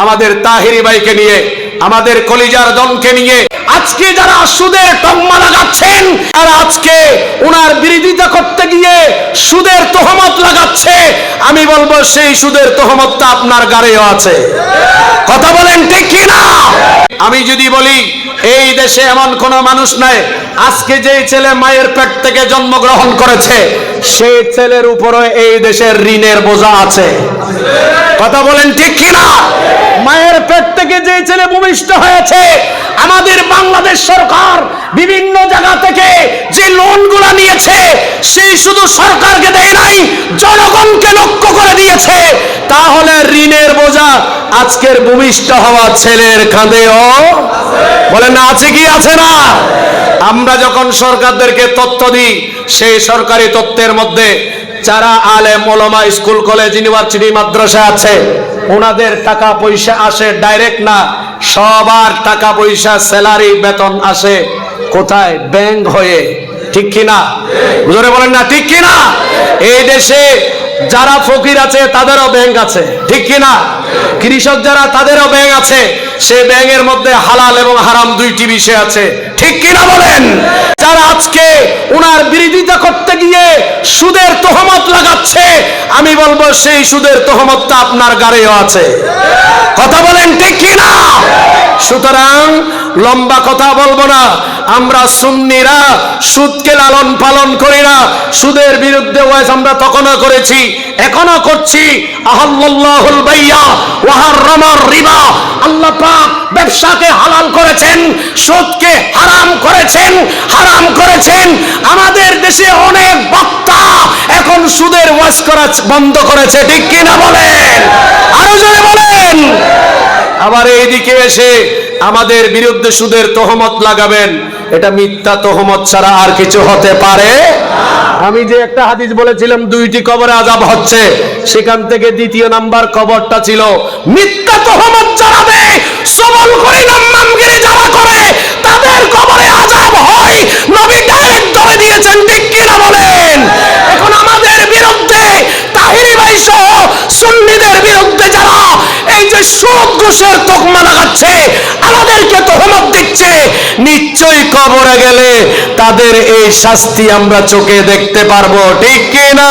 আমাদের তাহিরি ভাইকে নিয়ে, আমাদের কলিজার দনকে নিয়ে আজকে যারা সুদের তকমা লাগাচ্ছেন, আর আজকে ওনার বিরোধিতা করতে গিয়ে সুদের তহমত লাগাচ্ছে, আমি বলবো সেই সুদের তহমতটা আপনার গাড়িও আছে। কথা বলেন ঠিক কি না? আমি যদি বলি এই দেশে এমন কোন মানুষ নাই, আজকে যে ছেলে মায়ের পেট থেকে জন্মগ্রহণ করেছে সেই ছেলের উপরে এই দেশের ঋণের বোঝা আছে। কথা বলেন ঠিক কি না? মায়ের পেট থেকে যে ছেলে ভূমিষ্ঠ হয়েছে, আমাদের বাংলাদেশ সরকার বিভিন্ন জায়গা থেকে যে লোনগুলো নিয়েছে সেই শুধু সরকারকে দেয় নাই, জনগণকে লক্ষ্য করে দিয়েছে। তাহলে ঋণের বোঝা আজকের ভূমিষ্ঠ হওয়া ছেলের কাঁধেও বলেন না আছে কি আছে না? আমরা যখন সরকারদেরকে তথ্য দিই, সেই সরকারি তথ্যের মধ্যে যারা আলেম ওলামা স্কুল কলেজ ইউনিভার্সিটি মাদ্রাসা আছে ওনাদের টাকা পয়সা আসে ডাইরেক্ট না, সবার টাকা পয়সা স্যালারি বেতন আসে কোথায়? ব্যাংক হয়ে। ঠিক কিনা? জোরে বলেন না ঠিক কিনা? এই দেশে যারা ফকির আছে তাদেরও ব্যাংক আছে, ঠিক কিনা? কৃষক যারা তাদেরও ব্যাংক আছে, সেই ব্যাংকের মধ্যে হালাল এবং হারাম দুইটি বিষয় আছে, ঠিক কিনা বলেন? যারা আজকে ওনার বিরোধিতা করতে গিয়ে সুদের তহমত লাগাচ্ছে, আমি বলবো সেই সুদের তহমতটা আপনার গাড়িও আছে। কথা বলেন ঠিক কিনা? সুতরাং লম্বা কথা বলবো না, আমরা সুন্নিরা সুদকে লালন পালন করি না। সুদের বিরুদ্ধে ওয়াজ আমরা তখনও করেছি, এখনো করছি। আহাল্লাহুল বাইয়া ওয়া হারামার রিবা, আল্লাহ পাক ব্যবসাকে হালাল করেছেন, সুদকে হারাম করেছেন, হারাম করেছেন। আমাদের দেশে অনেক বক্তা এখন সুদের ওয়াজ করা বন্ধ করেছে, ঠিক কিনা বলেন? আরো জোরে বলেন। আবার এইদিকে এসে আমাদের বিরুদ্ধে সুদের তহমত লাগাবেন, এটা মিথ্যা তহমত ছাড়া আর কিছু হতে পারে। আমি যে একটা হাদিস বলেছিলাম দুইটি কবরে আযাব হচ্ছে, সেখান থেকে দ্বিতীয় নাম্বার কবরটা ছিল মিথ্যা তহমত যারা দেয়, সবল করে নামগিরি যারা করে তাদের কবরে আযাব হয়। নবী ডাইরেক্ট ধরে দিয়েছেন, ঠিক কিনা বলেন? এখন আমাদের বিরুদ্ধে তাহিরি ভাই সহ সুন্নিদের বিরুদ্ধে যারা এই যে সুদ ঘুষের তকমা লাগাচ্ছে, আমাদেরকে তহমত দিচ্ছে, নিশ্চয়ই কবরে গেলে তাদের এই শাস্তি আমরা চোখে দেখতে পারবো, ঠিক কিনা?